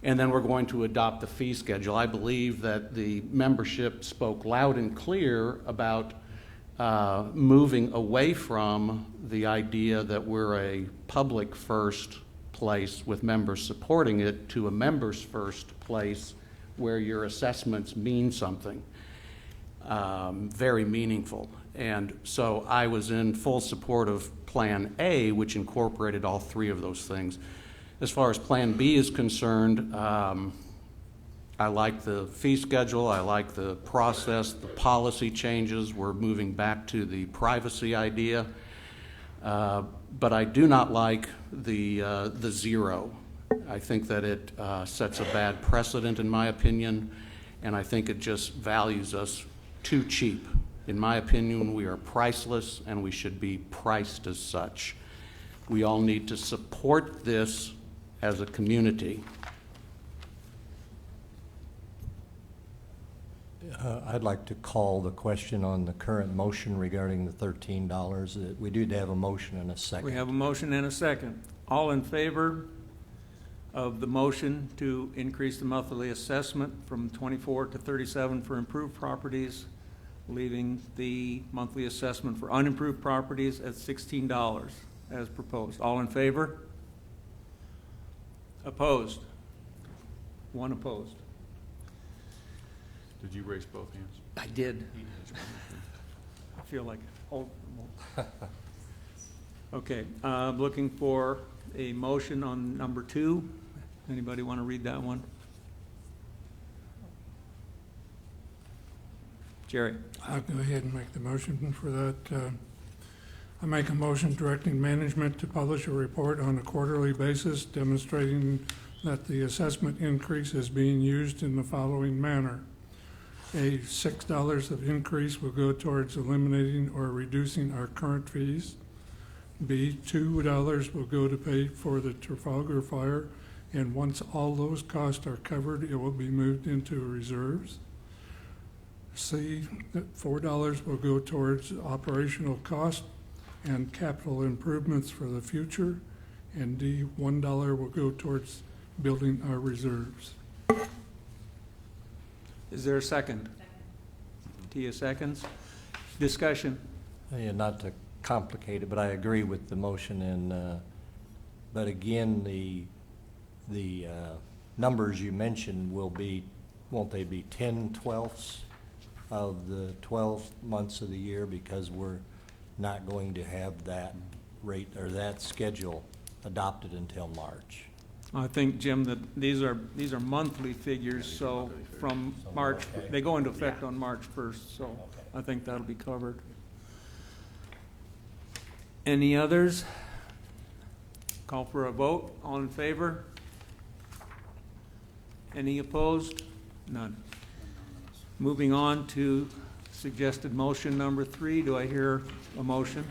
and then we're going to adopt the fee schedule. I believe that the membership spoke loud and clear about moving away from the idea that we're a public first place with members supporting it to a members first place where your assessments mean something very meaningful. And so I was in full support of Plan A, which incorporated all 3 of those things. As far as Plan B is concerned, I like the fee schedule, I like the process, the policy changes. We're moving back to the privacy idea. But I do not like the 0. I think that it sets a bad precedent, in my opinion, and I think it just values us too cheap. In my opinion, we are priceless, and we should be priced as such. We all need to support this as a community.
I'd like to call the question on the current motion regarding the $13. We do have a motion and a second.
We have a motion and a second. All in favor of the motion to increase the monthly assessment from 24 to 37 for improved properties, leaving the monthly assessment for unimproved properties at $16 as proposed. All in favor? Opposed? 1 opposed.
Did you raise both hands?
I did. I feel like, okay, looking for a motion on number 2. Anybody want to read that one? Jerry.
I'll go ahead and make the motion for that. I make a motion directing management to publish a report on a quarterly basis demonstrating that the assessment increase is being used in the following manner. A, $6 of increase will go towards eliminating or reducing our current fees. B, $2 will go to pay for the Trafalgar fire, and once all those costs are covered, it will be moved into reserves. C, that $4 will go towards operational costs and capital improvements for the future. And D, $1 will go towards building our reserves.
Is there a second? Tia seconds. Discussion.
Yeah, not to complicate it, but I agree with the motion. And but again, the numbers you mentioned will be, won't they be 10/12ths of the 12 months of the year, because we're not going to have that rate or that schedule adopted until March.
I think, Jim, that these are monthly figures, so from March, they go into effect on March 1st, so I think that'll be covered. Any others? Call for a vote. All in favor? Any opposed? None. Moving on to suggested motion number 3. Do I hear a motion?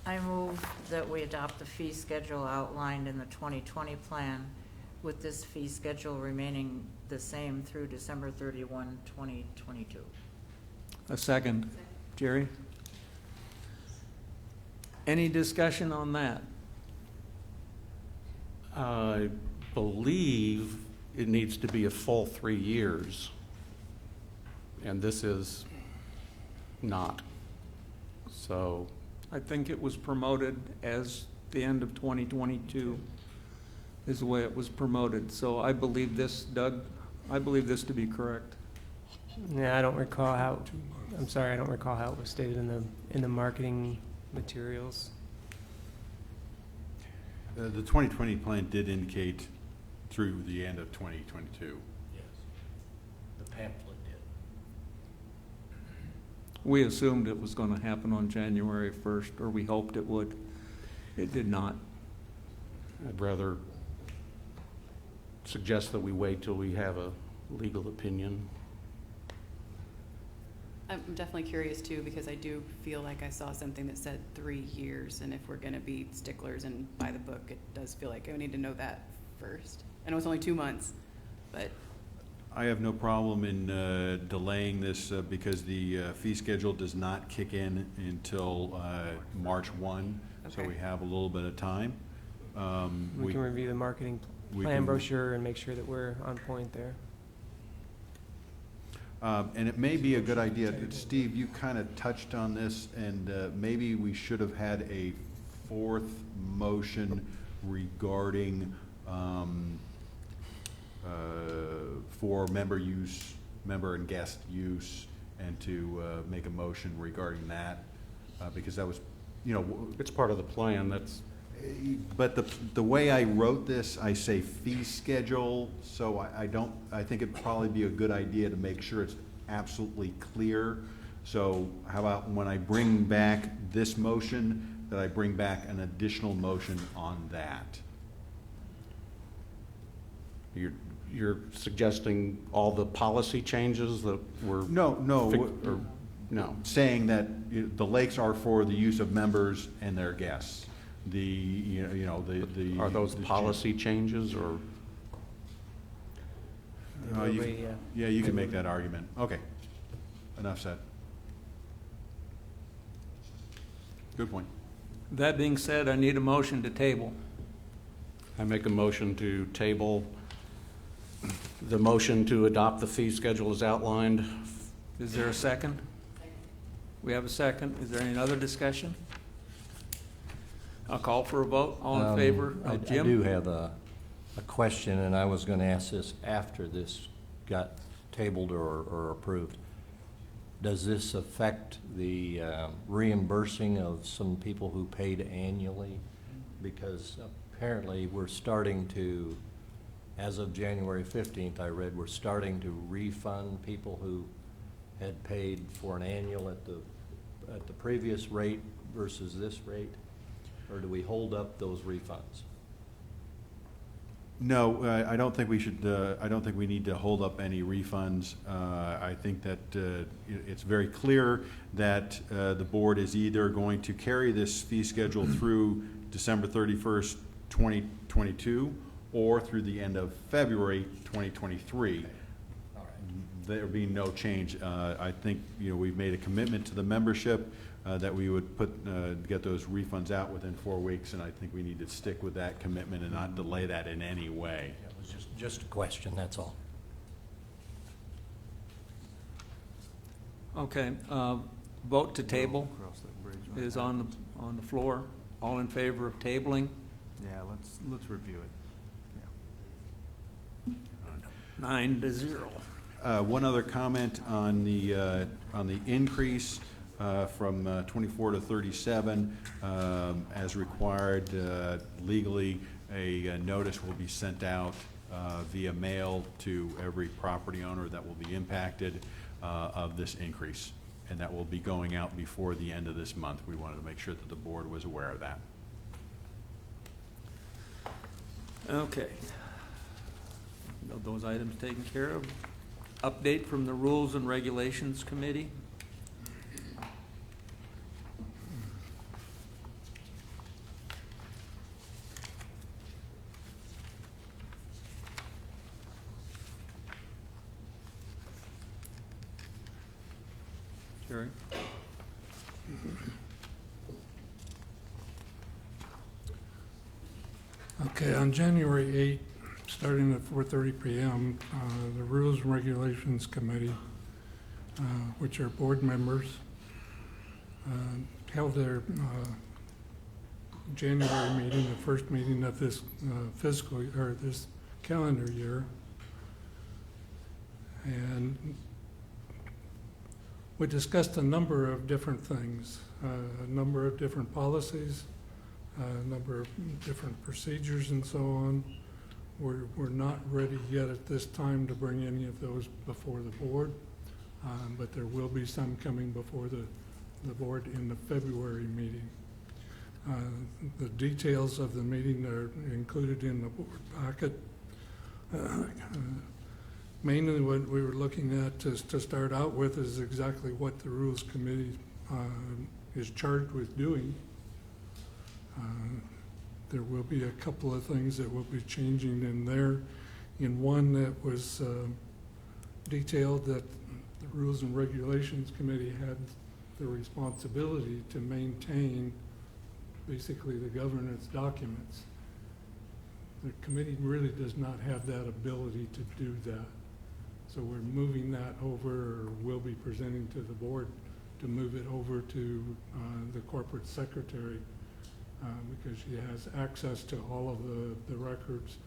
I move that we adopt the fee schedule outlined in the 2020 plan, with this fee schedule remaining the same through December 31, 2022.
A second. Jerry? Any discussion on that?
I believe it needs to be a full 3 years, and this is not. So
I think it was promoted as the end of 2022 is the way it was promoted. So I believe this, Doug, I believe this to be correct.
Yeah, I don't recall how, I'm sorry, I don't recall how it was stated in the marketing materials.
The 2020 plan did indicate through the end of 2022.
Yes. The pamphlet did.
We assumed it was going to happen on January 1st, or we hoped it would. It did not.
I'd rather suggest that we wait till we have a legal opinion.
I'm definitely curious too, because I do feel like I saw something that said 3 years, and if we're gonna be sticklers and by the book, it does feel like I need to know that first. I know it's only 2 months, but
I have no problem in delaying this because the fee schedule does not kick in until March 1, so
Okay.
we have a little bit of time.
We can review the marketing
we
plan
can-
brochure and make sure that we're on point there.
And it may be a good idea, Steve, you kind of touched on this, and maybe we should have had a fourth motion regarding for member and guest use, and to make a motion regarding that, because that was, you know.
It's part of the plan, that's.
But the way I wrote this, I say fee schedule, so I think it'd probably be a good idea to make sure it's absolutely clear. So how about when I bring back this motion, that I bring back an additional motion on that?
You're suggesting all the policy changes that were.
No.
Or, no.
Saying that the lakes are for the use of members and their guests.
Are those policy changes, or?
Yeah, you can make that argument. Okay, enough said. Good point.
That being said, I need a motion to table.
I make a motion to table the motion to adopt the fee schedule as outlined.
Is there a second? We have a second. Is there any other discussion? I'll call for a vote. All in favor? Jim?
I do have a question, and I was going to ask this after this got tabled or approved. Does this affect the reimbursing of some people who paid annually? Because apparently we're starting to, as of January 15th, I read, we're starting to refund people who had paid for an annual at the previous rate versus this rate. Or do we hold up those refunds?
No, I don't think we should, I don't think we need to hold up any refunds. I think that it's very clear that the board is either going to carry this fee schedule through December 31st, 2022, or through the end of February 2023. There be no change. I think, we've made a commitment to the membership that we would get those refunds out within 4 weeks, and I think we need to stick with that commitment and not delay that in any way.
It was just a question, that's all.
Okay, vote to table is on the floor. All in favor of tabling?
Yeah, let's review it.
9-0.
One other comment on the increase from 24 to 37. As required legally, a notice will be sent out via mail to every property owner that will be impacted of this increase, and that will be going out before the end of this month. We wanted to make sure that the board was aware of that.
Okay. Those items taken care of. Update from the Rules and Regulations Committee. Jerry?
Okay, on January 8th, starting at 4:30 p.m., the Rules and Regulations Committee, which are board members, held their January meeting, the first meeting of this this calendar year, and we discussed a number of different things, a number of different policies, a number of different procedures and so on. We're not ready yet at this time to bring any of those before the board, but there will be some coming before the board in the February meeting. The details of the meeting are included in the board packet. Mainly what we were looking at to start out with is exactly what the Rules Committee is charged with doing. There will be a couple of things that will be changing in there. In one that was detailed that the Rules and Regulations Committee had the responsibility to maintain basically the governance documents. The committee really does not have that ability to do that. So we're moving that over, or will be presenting to the board to move it over to the corporate secretary because she has access to all of the records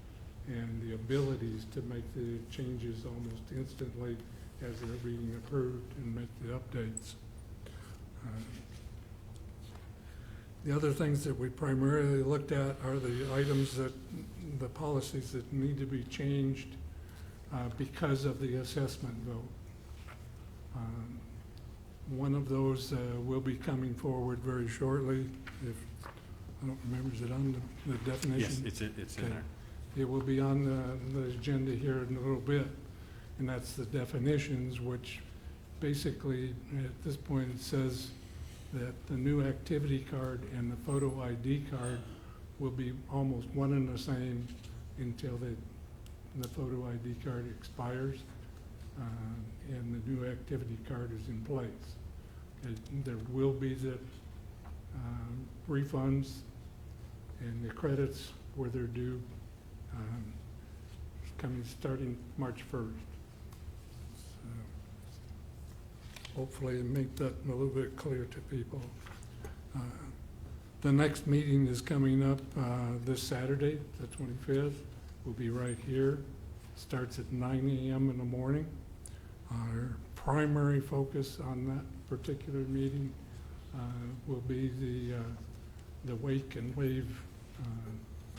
and the abilities to make the changes almost instantly as they're being approved and make the updates. The other things that we primarily looked at are the items that, the policies that need to be changed because of the assessment vote. One of those will be coming forward very shortly. If I don't remember, is it on the definition?
Yes, it's in there.
It will be on the agenda here in a little bit, and that's the definitions, which basically at this point it says that the new activity card and the photo ID card will be almost one and the same until the photo ID card expires and the new activity card is in place. There will be the refunds and the credits where they're due coming starting March 1st. So hopefully make that a little bit clear to people. The next meeting is coming up this Saturday, the 25th. We'll be right here. Starts at 9 a.m. in the morning. Our primary focus on that particular meeting will be the wake and wave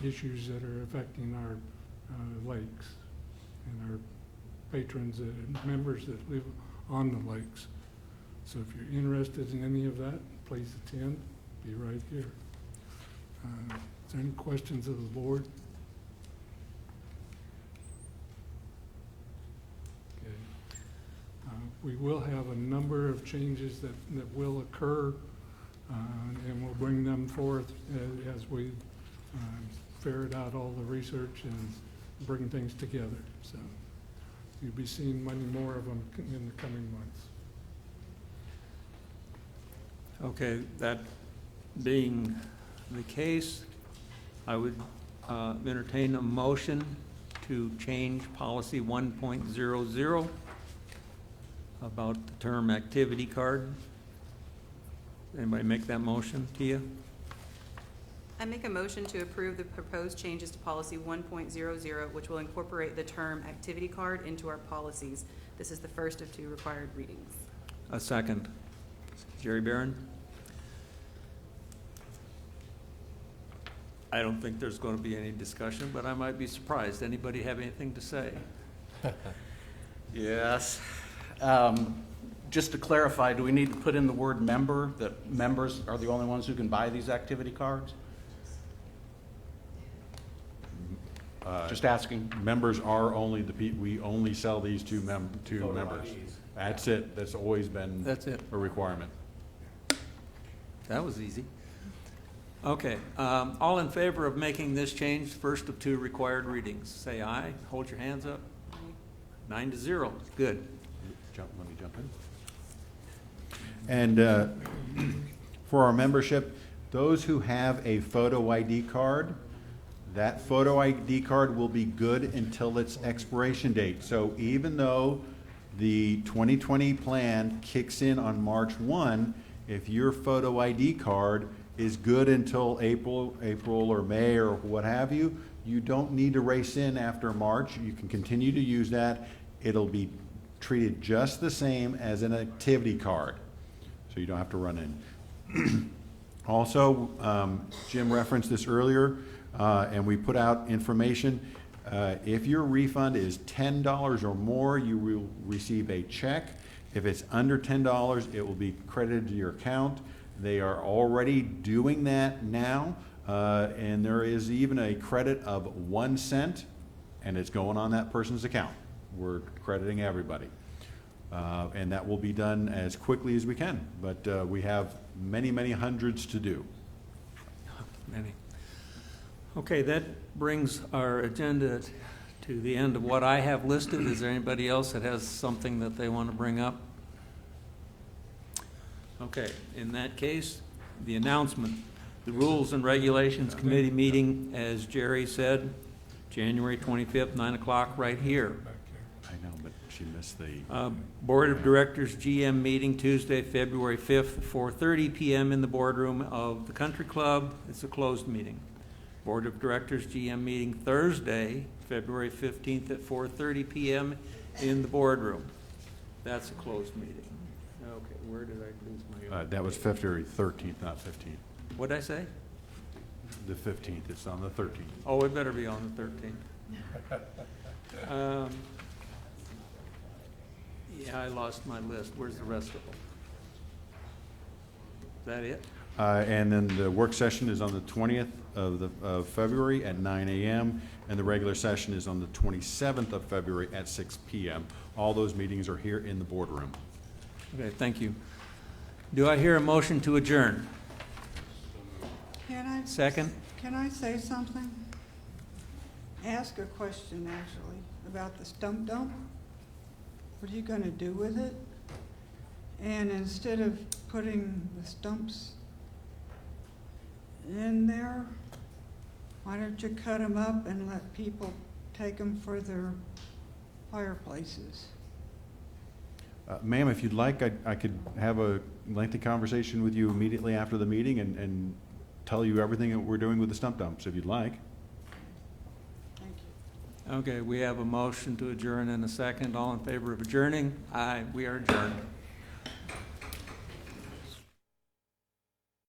issues that are affecting our lakes and our patrons and members that live on the lakes. So if you're interested in any of that, please attend. Be right here. Is there any questions of the board? Okay. We will have a number of changes that will occur, and we'll bring them forth as we ferret out all the research and bring things together. So you'll be seeing many more of them in the coming months.
Okay, that being the case, I would entertain a motion to change policy 1.00 about the term activity card. Anybody make that motion, Tia?
I make a motion to approve the proposed changes to policy 1.00, which will incorporate the term activity card into our policies. This is the first of 2 required readings.
A second. Jerry Barron? I don't think there's going to be any discussion, but I might be surprised. Anybody have anything to say?
Yes. Just to clarify, do we need to put in the word member, that members are the only ones who can buy these activity cards? Just asking.
Members are only the people, we only sell these to members. That's it. That's always been a requirement.
That was easy. Okay, all in favor of making this change, first of 2 required readings, say aye. Hold your hands up. 9-0. Good.
Let me jump in. And for our membership, those who have a photo ID card, that photo ID card will be good until its expiration date. So even though the 2020 plan kicks in on March 1, if your photo ID card is good until April or May or what have you, you don't need to race in after March. You can continue to use that. It'll be treated just the same as an activity card, so you don't have to run in. Also, Jim referenced this earlier, and we put out information. If your refund is $10 or more, you will receive a check. If it's under $10, it will be credited to your account. They are already doing that now, and there is even a credit of 1 cent and it's going on that person's account. We're crediting everybody. And that will be done as quickly as we can, but we have many, many hundreds to do.
Many. Okay, that brings our agenda to the end of what I have listed. Is there anybody else that has something that they want to bring up? Okay, in that case, the announcement. The Rules and Regulations Committee meeting, as Jerry said, January 25th, 9 o'clock, right here.
I know, but she missed the...
Board of Directors GM meeting Tuesday, February 5th, 4:30 p.m. in the boardroom of the Country Club. It's a closed meeting. Board of Directors GM meeting Thursday, February 15th at 4:30 p.m. in the boardroom. That's a closed meeting. Okay, where did I lose my...
that was February 13th, not 15th.
What'd I say?
The 15th, it's on the 13th.
Oh, it better be on the 13th. Yeah, I lost my list. Where's the rest of them? Is that it?
And then the work session is on the 20th of February at 9 a.m., and the regular session is on the 27th of February at 6 p.m. All those meetings are here in the boardroom.
Okay, thank you. Do I hear a motion to adjourn? Second?
Can I say something? Ask a question, actually, about the stump dump. What are you going to do with it? And instead of putting the stumps in there, why don't you cut them up and let people take them for their fireplaces?
Ma'am, if you'd like, I could have a lengthy conversation with you immediately after the meeting and tell you everything that we're doing with the stump dumps, if you'd like.
Thank you.
Okay, we have a motion to adjourn in a second. All in favor of adjourning? Aye, we are adjourned.